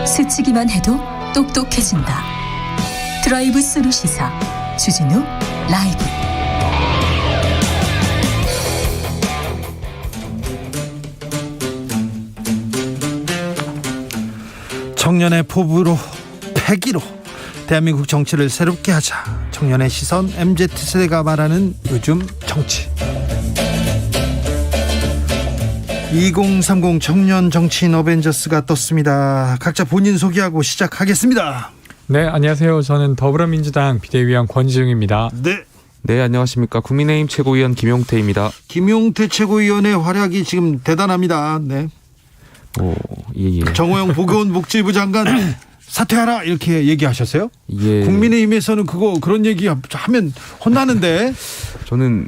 스치기만 해도 똑똑해진다. 드라이브 스루 시사 주진우 라이브. 청년의 포부로 패기로 대한민국 정치를 새롭게 하자. 청년의 시선, MZ세대가 말하는 요즘 정치. 2030 청년 정치인 어벤져스가 떴습니다. 각자 본인 소개하고 시작하겠습니다. 네, 안녕하세요. 저는 더불어민주당 비대위원 권지웅입니다. 네, 안녕하십니까. 국민의힘 최고위원 김용태입니다. 김용태 최고위원의 활약이 지금 대단합니다. 네. 예. 정호영 보건복지부 장관 사퇴하라 이렇게 얘기하셨어요? 예. 국민의힘에서는 그런 얘기 하면 혼나는데. 저는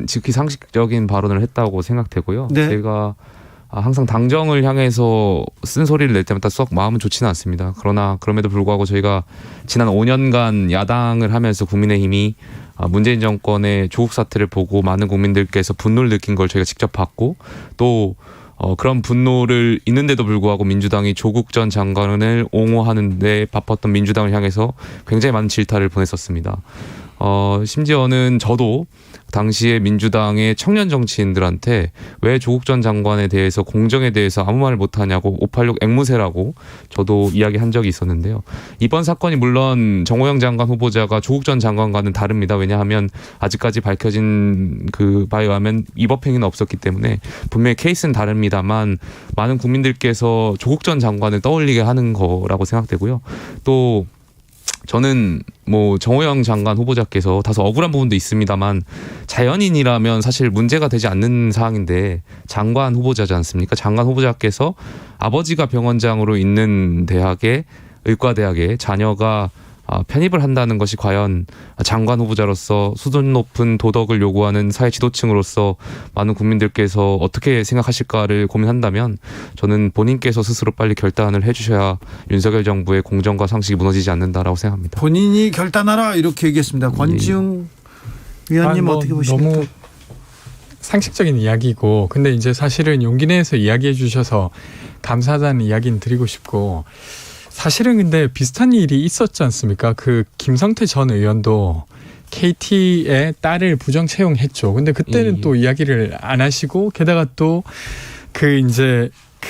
지극히 상식적인 발언을 했다고 생각되고요. 네. 제가 항상 당정을 향해서 쓴소리를 낼 때마다 썩 마음은 좋지는 않습니다. 그러나 그럼에도 불구하고 저희가 지난 5년간 야당을 하면서 국민의힘이 문재인 정권의 조국 사태를 보고 많은 국민들께서 분노를 느낀 걸 저희가 직접 봤고, 또 그런 분노를 있는데도 불구하고 민주당이 조국 전 장관을 옹호하는 데 바빴던 민주당을 향해서 굉장히 많은 질타를 보냈었습니다. 심지어는 저도 당시에 민주당의 청년 정치인들한테 왜 조국 전 장관에 대해서, 공정에 대해서 아무 말을 못하냐고 586 앵무새라고 저도 이야기한 적이 있었는데요. 이번 사건이 물론 정호영 장관 후보자가 조국 전 장관과는 다릅니다. 왜냐하면 아직까지 밝혀진 바에 의하면 위법행위는 없었기 때문에 분명히 케이스는 다릅니다만, 많은 국민들께서 조국 전 장관을 떠올리게 하는 거라고 생각되고요. 또 저는 정호영 장관 후보자께서 다소 억울한 부분도 있습니다만, 자연인이라면 사실 문제가 되지 않는 사항인데 장관 후보자지 않습니까? 장관 후보자께서 아버지가 병원장으로 있는 의과대학에 자녀가 편입을 한다는 것이 과연 장관 후보자로서 수준 높은 도덕을 요구하는 사회 지도층으로서 많은 국민들께서 어떻게 생각하실까를 고민한다면, 저는 본인께서 스스로 빨리 결단을 해주셔야 윤석열 정부의 공정과 상식이 무너지지 않는다라고 생각합니다. 본인이 결단하라 이렇게 얘기했습니다. 권지웅 위원님 어떻게 보십니까? 너무 상식적인 이야기고, 근데 이제 사실은 용기 내서 이야기해 주셔서 감사하다는 이야기는 드리고 싶고, 사실은 근데 비슷한 일이 있었지 않습니까? 김성태 전 의원도 KT의 딸을 부정 채용했죠. 근데 그때는 또 이야기를 안 하시고, 게다가 또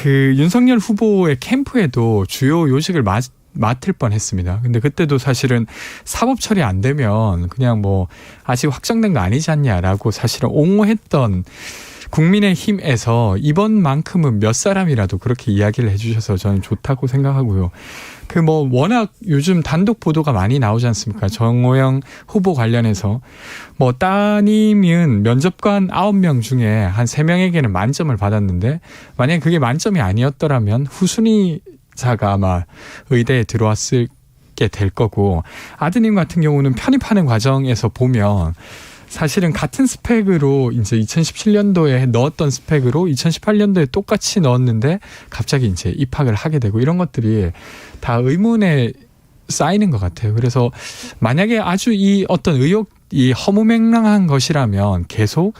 윤석열 후보의 캠프에도 주요 요직을 맡을 뻔했습니다. 근데 그때도 사실은 사법 처리 안 되면 그냥 아직 확정된 거 아니지 않냐라고 사실은 옹호했던 국민의힘에서 이번만큼은 몇 사람이라도 그렇게 이야기를 해주셔서 저는 좋다고 생각하고요. 워낙 요즘 단독 보도가 많이 나오지 않습니까? 정호영 후보 관련해서 따님은 면접관 9명 중에 한 3명에게는 만점을 받았는데, 만약에 그게 만점이 아니었더라면 후순위자가 아마 의대에 들어왔을 게 될 거고, 아드님 같은 경우는 편입하는 과정에서 보면 사실은 같은 스펙으로 이제 2017년도에 넣었던 스펙으로 2018년도에 똑같이 넣었는데 갑자기 이제 입학을 하게 되고, 이런 것들이 다 의문에 쌓이는 것 같아요. 그래서 만약에 아주 이 어떤 의혹이 허무맹랑한 것이라면 계속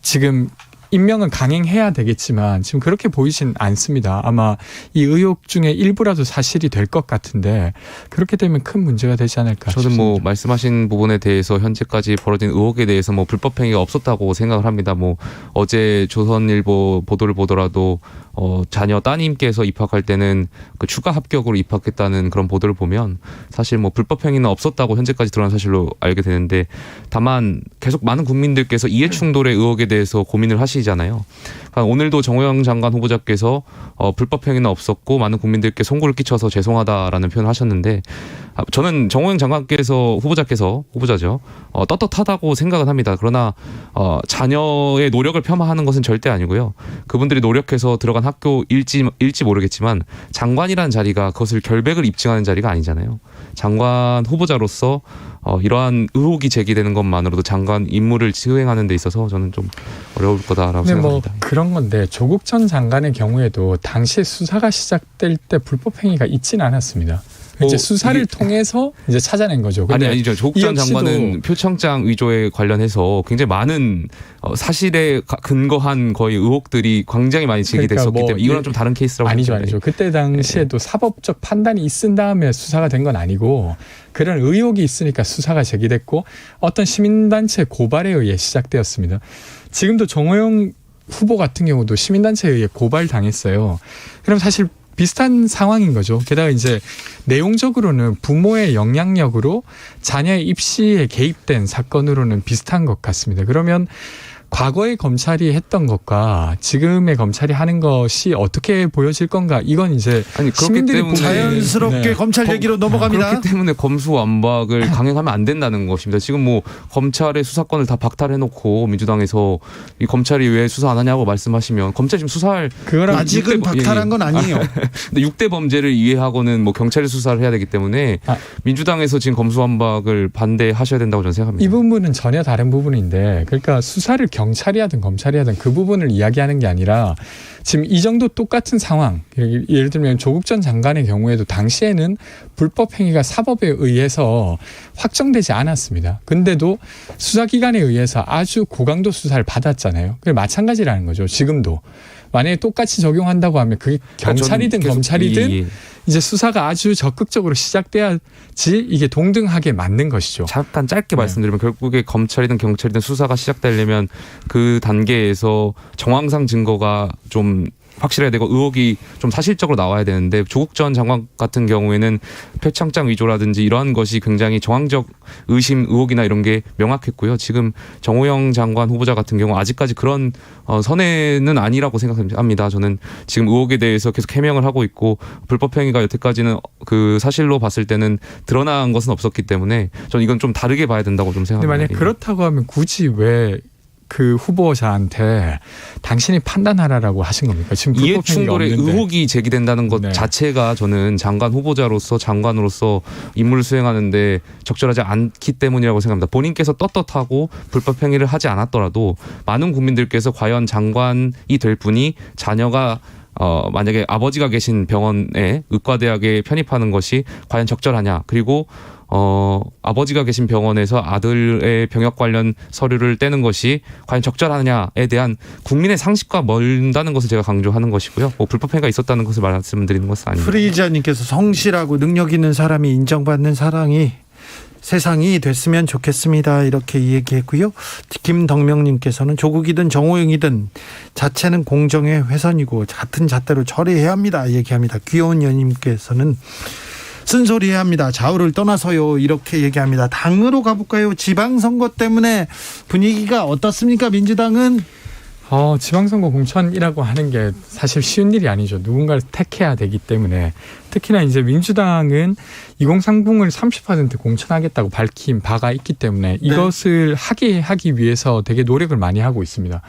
지금 임명은 강행해야 되겠지만 지금 그렇게 보이진 않습니다. 아마 이 의혹 중에 일부라도 사실이 될 것 같은데, 그렇게 되면 큰 문제가 되지 않을까 저는 싶습니다. 말씀하신 부분에 대해서 현재까지 벌어진 의혹에 대해서 불법 행위가 없었다고 생각을 합니다. 어제 조선일보 보도를 보더라도 자녀 따님께서 입학할 때는 추가 합격으로 입학했다는 그런 보도를 보면 사실 불법 행위는 없었다고 현재까지 드러난 사실로 알게 되는데, 다만 계속 많은 국민들께서 이해 충돌의 의혹에 대해서 고민을 하시잖아요. 오늘도 정호영 장관 후보자께서 불법 행위는 없었고 많은 국민들께 송구를 끼쳐서 죄송하다라는 표현을 하셨는데, 저는 정호영 장관께서 후보자죠. 떳떳하다고 생각은 합니다. 그러나 자녀의 노력을 폄하하는 것은 절대 아니고요. 그분들이 노력해서 들어간 학교일지 모르겠지만 장관이라는 자리가 그것을 결백을 입증하는 자리가 아니잖아요. 장관 후보자로서 이러한 의혹이 제기되는 것만으로도 장관 임무를 수행하는 데 있어서 저는 좀 어려울 거다라고 생각합니다. 그런 건데, 조국 전 장관의 경우에도 당시에 수사가 시작될 때 불법 행위가 있지는 않았습니다. 이제 수사를 통해서 이제 찾아낸 거죠. 근데 아니죠. 조국 전 이 역시도 장관은 표창장 위조에 관련해서 굉장히 많은 사실에 근거한 거의 의혹들이 굉장히 많이 제기됐었기 그러니까 때문에 이거는 좀 다른 케이스라고 아니죠, 생각합니다. 아니죠. 그때 당시에도 사법적 판단이 있은 다음에 수사가 된 건 아니고 그런 의혹이 있으니까 수사가 제기됐고 어떤 시민단체 고발에 의해 시작되었습니다. 지금도 정호영 후보 같은 경우도 시민단체에 의해 고발당했어요. 그럼 사실 비슷한 상황인 거죠. 게다가 이제 내용적으로는 부모의 영향력으로 자녀의 입시에 개입된 사건으로는 비슷한 것 같습니다. 그러면 과거의 검찰이 했던 것과 지금의 검찰이 하는 것이 어떻게 보여질 건가? 이건 이제 아니, 그렇기 시민들이 때문에 자연스럽게 네. 검찰 얘기로 넘어갑니다. 그렇기 때문에 검수완박을 강행하면 안 된다는 것입니다. 지금 뭐 검찰의 수사권을 다 박탈해놓고 민주당에서 이 검찰이 왜 수사 안 하냐고 말씀하시면 검찰이 지금 수사할 그거랑 아직은 박탈한 건 아니에요. 근데 6대 범죄를 이해하고는 뭐 경찰이 수사를 해야 되기 때문에 민주당에서 지금 검수완박을 반대하셔야 된다고 저는 생각합니다. 이 부분은 전혀 다른 부분인데, 그러니까 수사를 경찰이 하든 검찰이 하든 그 부분을 이야기하는 게 아니라 지금 이 정도 똑같은 상황, 예를 들면 조국 전 장관의 경우에도 당시에는 불법 행위가 사법에 의해서 확정되지 않았습니다. 근데도 수사기관에 의해서 아주 고강도 수사를 받았잖아요. 그게 마찬가지라는 거죠. 지금도 만약에 똑같이 적용한다고 하면 그게 경찰이든 검찰이든 이제 수사가 아주 적극적으로 시작돼야지 이게 동등하게 맞는 것이죠. 잠깐 짧게 네. 말씀드리면 결국에 검찰이든 경찰이든 수사가 시작되려면 그 단계에서 정황상 증거가 좀 확실해야 되고 의혹이 좀 사실적으로 나와야 되는데 조국 전 장관 같은 경우에는 표창장 위조라든지 이러한 것이 굉장히 정황적 의심, 의혹이나 이런 게 명확했고요. 지금 정호영 장관 후보자 같은 경우 아직까지 그런 선에는 아니라고 생각합니다. 저는 지금 의혹에 대해서 계속 해명을 하고 있고 불법 행위가 여태까지는 그 사실로 봤을 때는 드러난 것은 없었기 때문에 저는 이건 좀 다르게 봐야 된다고 좀 근데 생각합니다. 만약 그렇다고 하면 굳이 왜 그 후보자한테 당신이 판단하라라고 하신 겁니까? 지금 이해 불법 행위가 충돌의 없는데. 의혹이 제기된다는 것 네. 자체가 저는 장관 후보자로서 장관으로서 임무를 수행하는데 적절하지 않기 때문이라고 생각합니다. 본인께서 떳떳하고 불법 행위를 하지 않았더라도 많은 국민들께서 과연 장관이 될 분이 자녀가 만약에 아버지가 계신 병원에 의과대학에 편입하는 것이 과연 적절하냐, 그리고 아버지가 계신 병원에서 아들의 병역 관련 서류를 떼는 것이 과연 적절하냐에 대한 국민의 상식과 멀다는 것을 제가 강조하는 것이고요. 뭐 불법 행위가 있었다는 것을 말씀드리는 것은 아닙니다. 프리지아님께서 성실하고 능력 있는 사람이 인정받는 세상이 됐으면 좋겠습니다. 이렇게 얘기했고요. 김덕명님께서는 조국이든 정호영이든 자체는 공정의 훼손이고 같은 잣대로 처리해야 합니다. 얘기합니다. 귀여운 연님께서는 쓴소리해야 합니다. 좌우를 떠나서요. 이렇게 얘기합니다. 당으로 가볼까요? 지방선거 때문에 분위기가 어떻습니까? 민주당은 지방선거 공천이라고 하는 게 사실 쉬운 일이 아니죠. 누군가를 택해야 되기 때문에. 특히나 이제 민주당은 2030을 30% 공천하겠다고 밝힌 바가 있기 때문에 이것을 하기 위해서 되게 노력을 많이 하고 있습니다.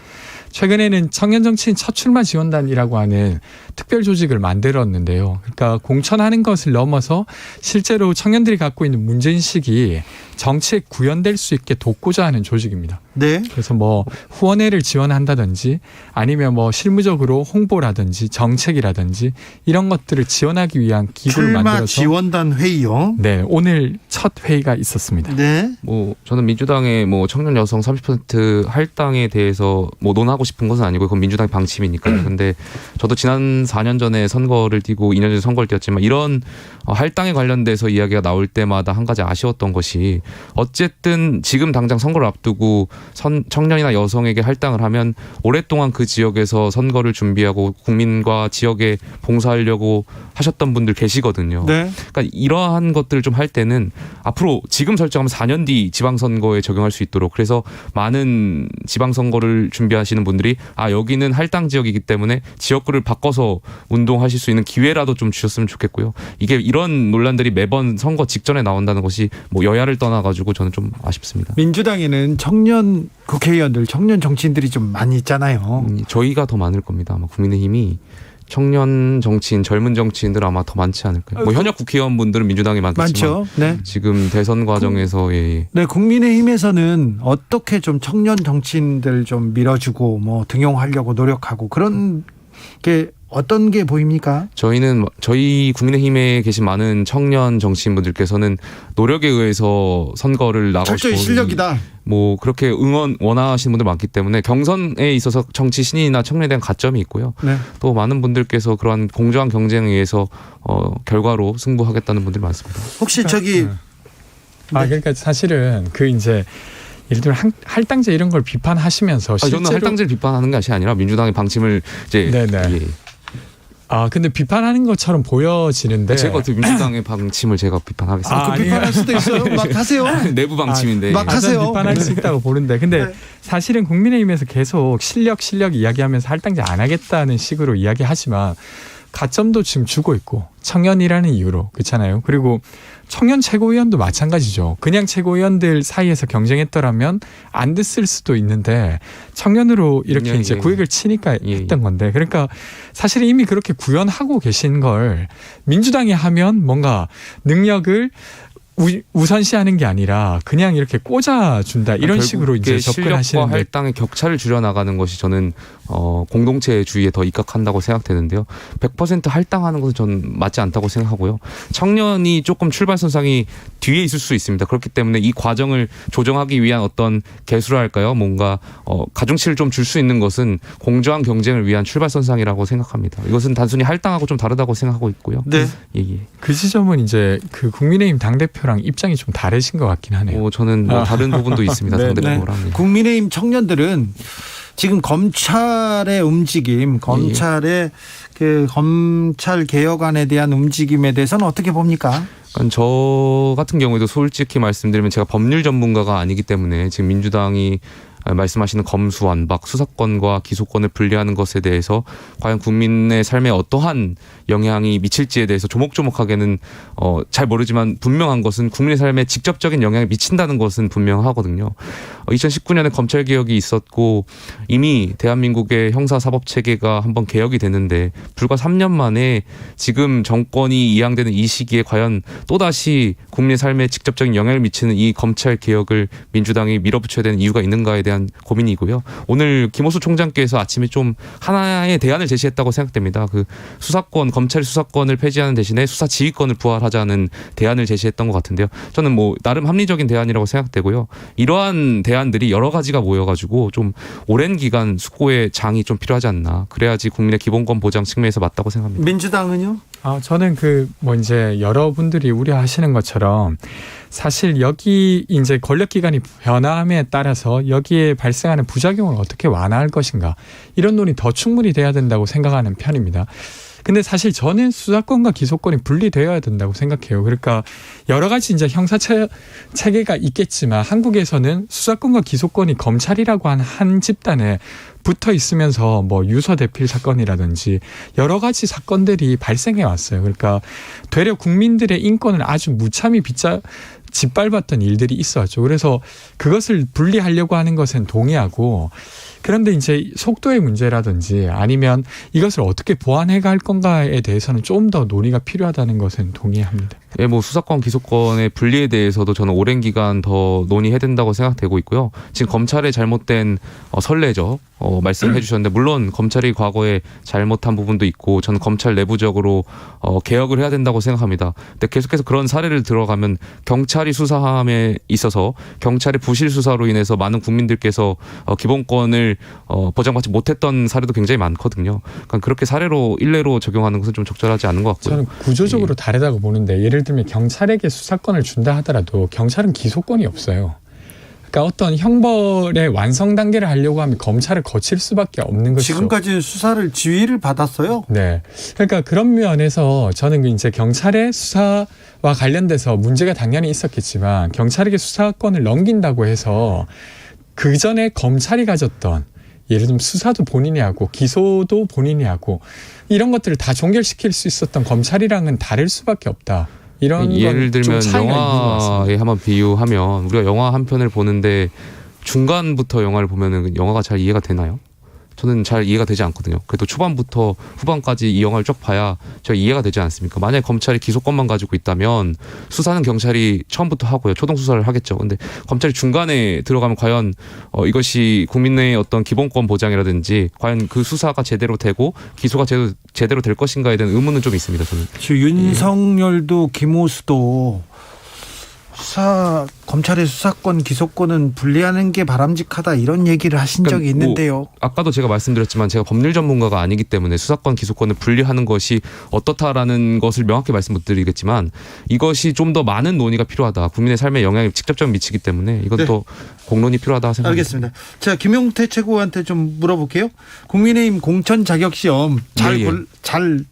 최근에는 청년정치인 첫 출마 지원단이라고 하는 특별 조직을 만들었는데요. 그러니까 공천하는 것을 넘어서 실제로 청년들이 갖고 있는 문제인식이 정치에 구현될 수 있게 돕고자 하는 조직입니다. 네. 그래서 뭐 후원회를 지원한다든지 아니면 뭐 실무적으로 홍보라든지 정책이라든지 이런 것들을 지원하기 위한 기구를 출마 만들어서 지원단 회의요. 네, 오늘 첫 회의가 있었습니다. 네. 뭐 저는 민주당의 뭐 청년 여성 30% 할당에 대해서 뭐 논하고 싶은 것은 아니고 그건 민주당의 방침이니까요. 근데 저도 지난 4년 전에 선거를 뛰고 2년 전에 선거를 뛰었지만 이런 할당에 관련돼서 이야기가 나올 때마다 한 가지 아쉬웠던 것이 어쨌든 지금 당장 선거를 앞두고 청년이나 여성에게 할당을 하면 오랫동안 그 지역에서 선거를 준비하고 국민과 지역에 봉사하려고 하셨던 분들 계시거든요. 네. 그러니까 이러한 것들을 좀 할 때는 앞으로 지금 설정하면 4년 뒤 지방선거에 적용할 수 있도록, 그래서 많은 지방선거를 준비하시는 분들이 여기는 할당 지역이기 때문에 지역구를 바꿔서 운동하실 수 있는 기회라도 좀 주셨으면 좋겠고요. 이게 이런 논란들이 매번 선거 직전에 나온다는 것이 뭐 여야를 떠나가지고 저는 좀 아쉽습니다. 민주당에는 청년 국회의원들, 청년 정치인들이 좀 많이 있잖아요. 저희가 더 많을 겁니다. 아마 국민의힘이 청년 정치인, 젊은 정치인들 아마 더 많지 않을까요? 뭐 현역 국회의원분들은 민주당이 많겠지만 많죠. 네. 지금 대선 과정에서 네, 국민의힘에서는 어떻게 좀 청년 정치인들 좀 밀어주고 뭐 등용하려고 노력하고 그런 어떤 게 보입니까? 저희 국민의힘에 계신 많은 청년 정치인분들께서는 노력에 의해서 선거를 나가고 철저히 실력이다. 뭐 그렇게 응원 원하시는 분들 많기 때문에 경선에 있어서 정치 신인이나 청년에 대한 가점이 있고요. 네. 또 많은 분들께서 그러한 공정한 경쟁에 의해서 결과로 승부하겠다는 분들이 많습니다. 혹시 그러니까 사실은 이제 예를 들면 할당제 이런 걸 비판하시면서 실제로 저는 할당제를 비판하는 것이 아니라 민주당의 방침을 이제 네네. 근데 비판하는 것처럼 보여지는데 제가 어떻게 민주당의 방침을 제가 비판하겠습니까? 비판할 수도 있어요. 막 하세요. 내부 방침인데. 막 하세요. 비판할 수 있다고 보는데 근데 네. 사실은 국민의힘에서 계속 실력 이야기하면서 할당제 안 하겠다는 식으로 이야기하지만 가점도 지금 주고 있고 청년이라는 이유로 그렇잖아요. 그리고 청년 최고위원도 마찬가지죠. 그냥 최고위원들 사이에서 경쟁했더라면 안 됐을 수도 있는데 청년으로 이렇게 이제 구획을 치니까 했던 건데 그러니까 사실 이미 그렇게 구현하고 계신 걸 민주당이 하면 뭔가 능력을 우선시하는 게 아니라 그냥 이렇게 꽂아준다 이런 식으로 이제 접근하시는데 실력과 할당의 격차를 줄여나가는 것이 저는 공동체주의에 더 입각한다고 생각되는데요. 100% 할당하는 것은 전 맞지 않다고 생각하고요. 청년이 조금 출발선상이 뒤에 있을 수 있습니다. 그렇기 때문에 이 과정을 조정하기 위한 어떤 개수랄까요? 뭔가 가중치를 좀 줄 수 있는 것은 공정한 경쟁을 위한 출발선상이라고 생각합니다. 이것은 단순히 할당하고 좀 다르다고 생각하고 있고요. 네. 그 지점은 이제 국민의힘 당대표랑 입장이 좀 다르신 것 같긴 하네요. 저는 다른 부분도 있습니다. 당대표랑. 국민의힘 청년들은 지금 검찰의 움직임, 검찰의 검찰 개혁안에 대한 움직임에 대해서는 어떻게 봅니까? 그러니까 저 같은 경우에도 솔직히 말씀드리면 제가 법률 전문가가 아니기 때문에 지금 민주당이 말씀하시는 검수완박, 수사권과 기소권을 분리하는 것에 대해서 과연 국민의 삶에 어떠한 영향이 미칠지에 대해서 조목조목하게는 잘 모르지만 분명한 것은 국민의 삶에 직접적인 영향이 미친다는 것은 분명하거든요. 2019년에 검찰개혁이 있었고 이미 대한민국의 형사사법체계가 한번 개혁이 됐는데 불과 3년 만에 지금 정권이 이양되는 이 시기에 과연 또다시 국민의 삶에 직접적인 영향을 미치는 이 검찰개혁을 민주당이 밀어붙여야 되는 이유가 있는가에 대한 고민이고요. 오늘 김호수 총장께서 아침에 좀 하나의 대안을 제시했다고 생각됩니다. 수사권, 검찰 수사권을 폐지하는 대신에 수사지휘권을 부활하자는 대안을 제시했던 것 같은데요. 저는 나름 합리적인 대안이라고 생각되고요. 이러한 대안들이 여러 가지가 모여가지고 좀 오랜 기간 숙고의 장이 좀 필요하지 않나. 그래야지 국민의 기본권 보장 측면에서 맞다고 생각합니다. 민주당은요? 저는 이제 여러분들이 우려하시는 것처럼 사실 여기 이제 권력기관이 변화함에 따라서 여기에 발생하는 부작용을 어떻게 완화할 것인가 이런 논의 더 충분히 돼야 된다고 생각하는 편입니다. 근데 사실 저는 수사권과 기소권이 분리되어야 된다고 생각해요. 그러니까 여러 가지 이제 형사 체계가 있겠지만 한국에서는 수사권과 기소권이 검찰이라고 한 집단에 붙어 있으면서 유서 대필 사건이라든지 여러 가지 사건들이 발생해 왔어요. 그러니까 되려 국민들의 인권을 아주 무참히 짓밟았던 일들이 있었죠. 그래서 그것을 분리하려고 하는 것은 동의하고 그런데 이제 속도의 문제라든지 아니면 이것을 어떻게 보완해 갈 건가에 대해서는 좀 더 논의가 필요하다는 것은 동의합니다. 네, 수사권, 기소권의 분리에 대해서도 저는 오랜 기간 더 논의해야 된다고 생각되고 있고요. 지금 검찰의 잘못된 선례죠. 말씀해 주셨는데 물론 검찰이 과거에 잘못한 부분도 있고 저는 검찰 내부적으로 개혁을 해야 된다고 생각합니다. 근데 계속해서 그런 사례를 들어가면 경찰이 수사함에 있어서 경찰의 부실 수사로 인해서 많은 국민들께서 기본권을 보장받지 못했던 사례도 굉장히 많거든요. 그러니까 그렇게 사례로 일례로 적용하는 것은 좀 적절하지 않은 것 같고요. 저는 구조적으로 다르다고 보는데 예를 들면 경찰에게 수사권을 준다 하더라도 경찰은 기소권이 없어요. 그러니까 어떤 형벌의 완성 단계를 하려고 하면 검찰을 거칠 수밖에 없는 것이죠. 지금까지 수사를 지휘를 받았어요. 네. 그러니까 그런 면에서 저는 이제 경찰의 수사와 관련돼서 문제가 당연히 있었겠지만 경찰에게 수사권을 넘긴다고 해서 그 전에 검찰이 가졌던 예를 들면 수사도 본인이 하고 기소도 본인이 하고 이런 것들을 다 종결시킬 수 있었던 검찰이랑은 다를 수밖에 없다. 이런 예를 들면 영화에 한번 비유하면 우리가 영화 한 편을 보는데 중간부터 영화를 보면은 영화가 잘 이해가 되나요? 저는 잘 이해가 되지 않거든요. 그래도 초반부터 후반까지 이 영화를 쭉 봐야 제가 이해가 되지 않습니까? 만약에 검찰이 기소권만 가지고 있다면 수사는 경찰이 처음부터 하고요. 초동 수사를 하겠죠. 근데 검찰이 중간에 들어가면 과연 이것이 국민의 어떤 기본권 보장이라든지 과연 그 수사가 제대로 되고 기소가 제대로 될 것인가에 대한 의문은 좀 있습니다. 저는. 윤석열도 김호수도 검찰의 수사권 기소권은 분리하는 게 바람직하다 이런 얘기를 하신 적이 있는데요. 아까도 제가 말씀드렸지만 제가 법률 전문가가 아니기 때문에 수사권 기소권을 분리하는 것이 어떻다라는 것을 명확히 말씀 못 드리겠지만 이것이 좀 더 많은 논의가 필요하다. 국민의 삶에 영향이 직접적으로 미치기 때문에 이것도 공론이 필요하다 생각합니다. 알겠습니다. 자, 김용태 최고한테 좀 물어볼게요. 국민의힘 공천 자격 시험 잘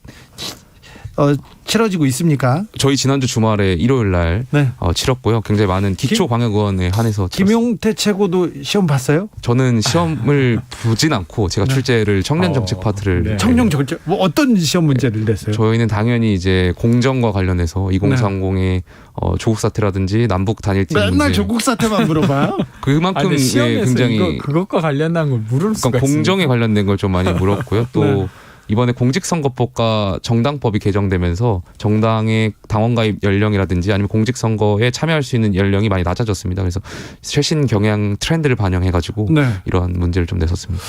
치러지고 있습니까? 저희 지난주 주말에 일요일 날 네. 치렀고요. 굉장히 많은 기초광역의원에 한해서 김용태 최고도 시험 봤어요? 저는 시험을 보진 않고 제가 출제를 청년정책 파트를 네. 청년정책 뭐 어떤 시험 문제를 냈어요? 저희는 당연히 이제 공정과 관련해서 2030의 조국 사태라든지 남북 단일팀 맨날 문제 조국 사태만 물어봐요. 그만큼 시험에서 굉장히 그것과 관련한 걸 물을 수가 그러니까 공정에 있습니까? 관련된 걸 좀 많이 물었고요. 또 네. 이번에 공직선거법과 정당법이 개정되면서 정당의 당원 가입 연령이라든지 아니면 공직선거에 참여할 수 있는 연령이 많이 낮아졌습니다. 그래서 최신 경향 트렌드를 반영해가지고 네. 이러한 문제를 좀 냈었습니다.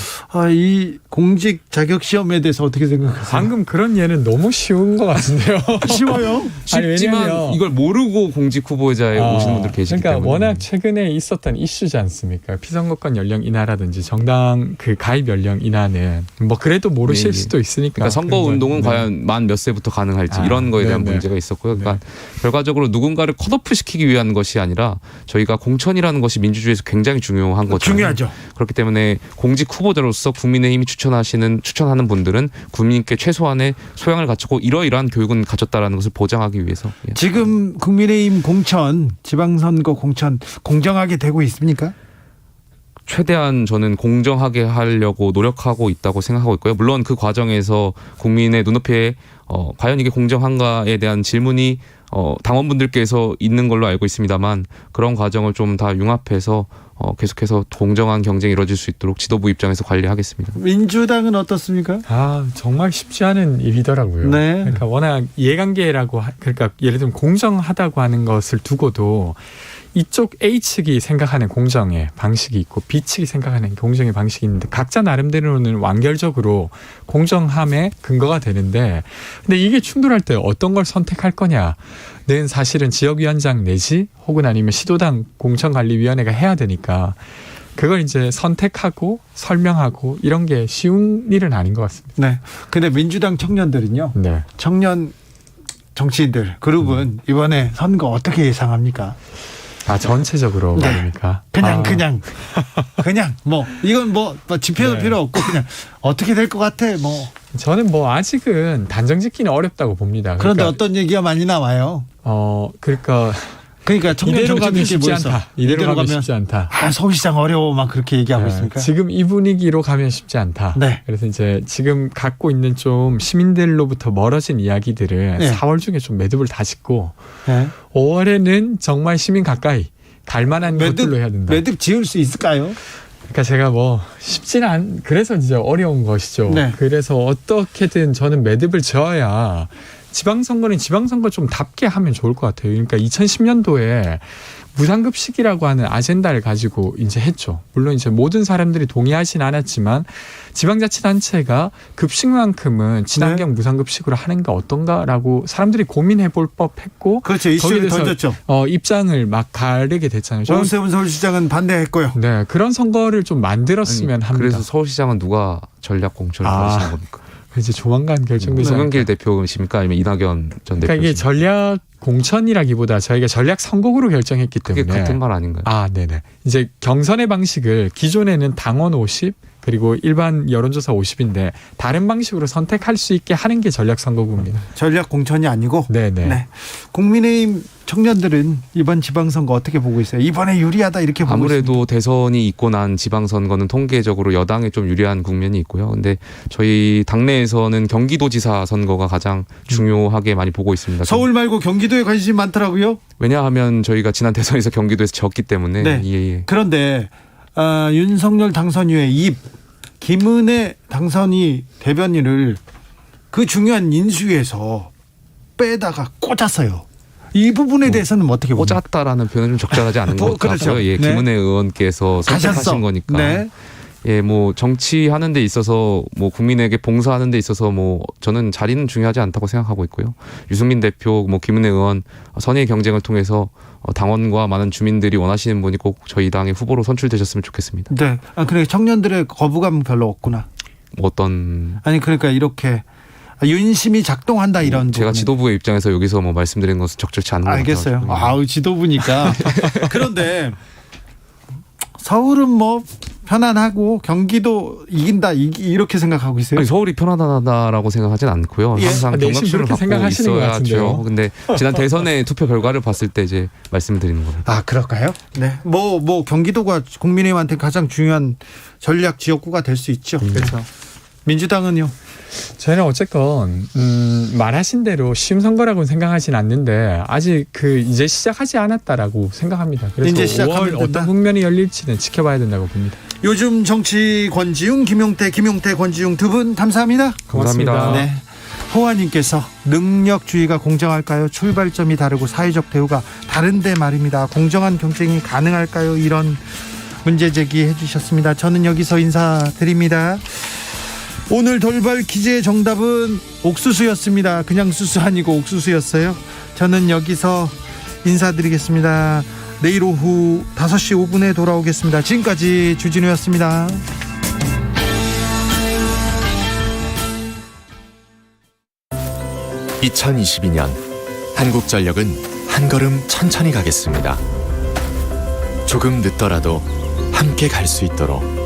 이 공직 자격 시험에 대해서 어떻게 생각하세요? 방금 그런 예는 너무 쉬운 것 같은데요. 쉬워요? 쉽지만 왜냐면 이걸 모르고 공직 후보자에 오시는 분들 계시기 그러니까 때문에 워낙 최근에 있었던 이슈지 않습니까? 피선거권 연령 인하라든지 정당 그 가입 연령 인하는 뭐 그래도 모르실 네, 수도 있으니까. 그러니까 선거 운동은 네. 과연 만 몇 세부터 가능할지 이런 거에 대한 네. 문제가 있었고요. 그러니까 결과적으로 누군가를 컷오프 시키기 위한 것이 아니라 저희가 공천이라는 것이 민주주의에서 굉장히 중요한 거죠. 중요하죠. 그렇기 때문에 공직 후보자로서 국민의힘이 추천하는 분들은 국민께 최소한의 소양을 갖추고 이러이러한 교육은 갖췄다라는 것을 보장하기 위해서. 지금 국민의힘 공천, 지방선거 공천 공정하게 되고 있습니까? 최대한 저는 공정하게 하려고 노력하고 있다고 생각하고 있고요. 물론 그 과정에서 국민의 눈높이에 과연 이게 공정한가에 대한 질문이 당원분들께서 있는 걸로 알고 있습니다만 그런 과정을 좀 다 융합해서 계속해서 공정한 경쟁이 이루어질 수 있도록 지도부 입장에서 관리하겠습니다. 민주당은 어떻습니까? 정말 쉽지 않은 일이더라고요. 네. 그러니까 워낙 이해관계라고 그러니까 예를 들면 공정하다고 하는 것을 두고도 이쪽 A측이 생각하는 공정의 방식이 있고 B측이 생각하는 공정의 방식이 있는데 각자 나름대로는 완결적으로 공정함의 근거가 되는데 근데 이게 충돌할 때 어떤 걸 선택할 거냐는 사실은 지역위원장 내지 혹은 아니면 시도당 공천관리위원회가 해야 되니까 그걸 이제 선택하고 설명하고 이런 게 쉬운 일은 아닌 것 같습니다. 네. 근데 민주당 청년들은요. 네. 청년 정치인들 그룹은 이번에 선거 어떻게 예상합니까? 전체적으로 네. 말입니까? 그냥 뭐 이건 뭐 지표도 네. 필요 없고 그냥 어떻게 될 것 같아 뭐. 저는 뭐 아직은 단정짓기는 어렵다고 봅니다. 그런데 그러니까, 어떤 얘기가 많이 나와요. 그러니까 청년 이대로 가면 정치인들끼리 쉽지 모여서 않다. 이대로 가면 쉽지 않다. 서울시장 어려워 막 그렇게 얘기하고 네, 있습니까? 지금 이 분위기로 가면 쉽지 않다. 네. 그래서 이제 지금 갖고 있는 좀 시민들로부터 멀어진 이야기들을 네. 4월 중에 좀 매듭을 다 짓고 네. 5월에는 정말 시민 가까이 갈 만한 것들로 해야 된다. 매듭 지을 수 있을까요? 그러니까 제가 그래서 이제 어려운 것이죠. 네. 그래서 어떻게든 저는 매듭을 지어야 지방선거는 지방선거 좀 답게 하면 좋을 것 같아요. 그러니까 2010년도에 무상급식이라고 하는 아젠다를 가지고 이제 했죠. 물론 이제 모든 사람들이 동의하진 않았지만 지방자치단체가 급식만큼은 친환경 무상급식으로 하는 게 어떤가라고 사람들이 고민해 볼 법했고 그렇죠. 이슈를 던졌죠. 입장을 막 가르게 됐잖아요. 저는 오세훈 서울시장은 반대했고요. 네, 그런 선거를 좀 만들었으면 합니다. 그래서 서울시장은 누가 전략 공천을 벌이시는 겁니까? 이제 조만간 결정되지 송영길 않을까. 대표십니까? 아니면 이낙연 전 그러니까 이게 대표십니까? 전략 공천이라기보다 저희가 전략 선거구로 결정했기 그게 때문에 같은 말 아닌가요? 네네. 이제 경선의 방식을 기존에는 당원 50 그리고 일반 여론조사 50인데 다른 방식으로 선택할 수 있게 하는 게 전략 선거구입니다. 전략 공천이 아니고. 네네. 네. 국민의힘 청년들은 이번 지방선거 어떻게 보고 있어요? 이번에 유리하다 이렇게 보고 아무래도 있습니다. 대선이 있고 난 지방선거는 통계적으로 여당에 좀 유리한 국면이 있고요. 근데 저희 당내에서는 경기도지사 선거가 가장 중요하게 많이 보고 있습니다. 서울 말고 경기도에 관심이 많더라고요. 왜냐하면 저희가 지난 대선에서 경기도에서 졌기 때문에 네. 예. 그런데 윤석열 당선 이후에 김은혜 당선이 대변인을 그 중요한 인수위에서 빼다가 꽂았어요. 이 부분에 대해서는 어떻게 봅니까? 꽂았다라는 표현은 좀 적절하지 않은 것 그렇죠. 같고요. 예, 네. 김은혜 의원께서 선택하신 가셨어. 거니까. 네. 예, 뭐 정치하는 데 있어서 뭐 국민에게 봉사하는 데 있어서 뭐 저는 자리는 중요하지 않다고 생각하고 있고요. 유승민 대표, 뭐 김은혜 의원 선의 경쟁을 통해서 당원과 많은 주민들이 원하시는 분이 꼭 저희 당의 후보로 선출되셨으면 좋겠습니다. 네. 그래 청년들의 거부감은 별로 없구나. 뭐 어떤 아니 그러니까 이렇게 윤심이 작동한다 이런 제가 부분은. 지도부의 입장에서 여기서 뭐 말씀드리는 것은 적절치 않은 것 알겠어요. 같아요. 아우 지도부니까. 그런데 서울은 뭐 편안하고 경기도 이긴다 이렇게 생각하고 있어요. 아니, 서울이 편안하다라고 생각하진 않고요. 예. 항상 내심 경각심을 그렇게 갖고 생각하시는 것 있어야죠. 같은데요. 근데 지난 대선의 투표 결과를 봤을 때 이제 말씀드리는 겁니다. 아 그럴까요? 네. 뭐 경기도가 국민의힘한테 가장 중요한 전략 지역구가 될 수 있죠. 그렇죠. 민주당은요. 저는 어쨌건 말하신 대로 쉬운 선거라고는 생각하진 않는데 아직 이제 시작하지 않았다라고 생각합니다. 그래서 이제 시작하면 5월 된다? 어떤 국면이 열릴지는 지켜봐야 된다고 봅니다. 요즘 정치 권지웅, 김용태, 권지웅 두 분 감사합니다. 감사합니다. 네. 호아님께서 능력주의가 공정할까요? 출발점이 다르고 사회적 대우가 다른데 말입니다. 공정한 경쟁이 가능할까요? 이런 문제 제기해 주셨습니다. 저는 여기서 인사드립니다. 오늘 돌발 퀴즈의 정답은 옥수수였습니다. 그냥 수수 아니고 옥수수였어요. 저는 여기서 인사드리겠습니다. 내일 오후 5시 5분에 돌아오겠습니다. 지금까지 주진우였습니다. 2022년 한국전력은 한 걸음 천천히 가겠습니다. 조금 늦더라도 함께 갈 수 있도록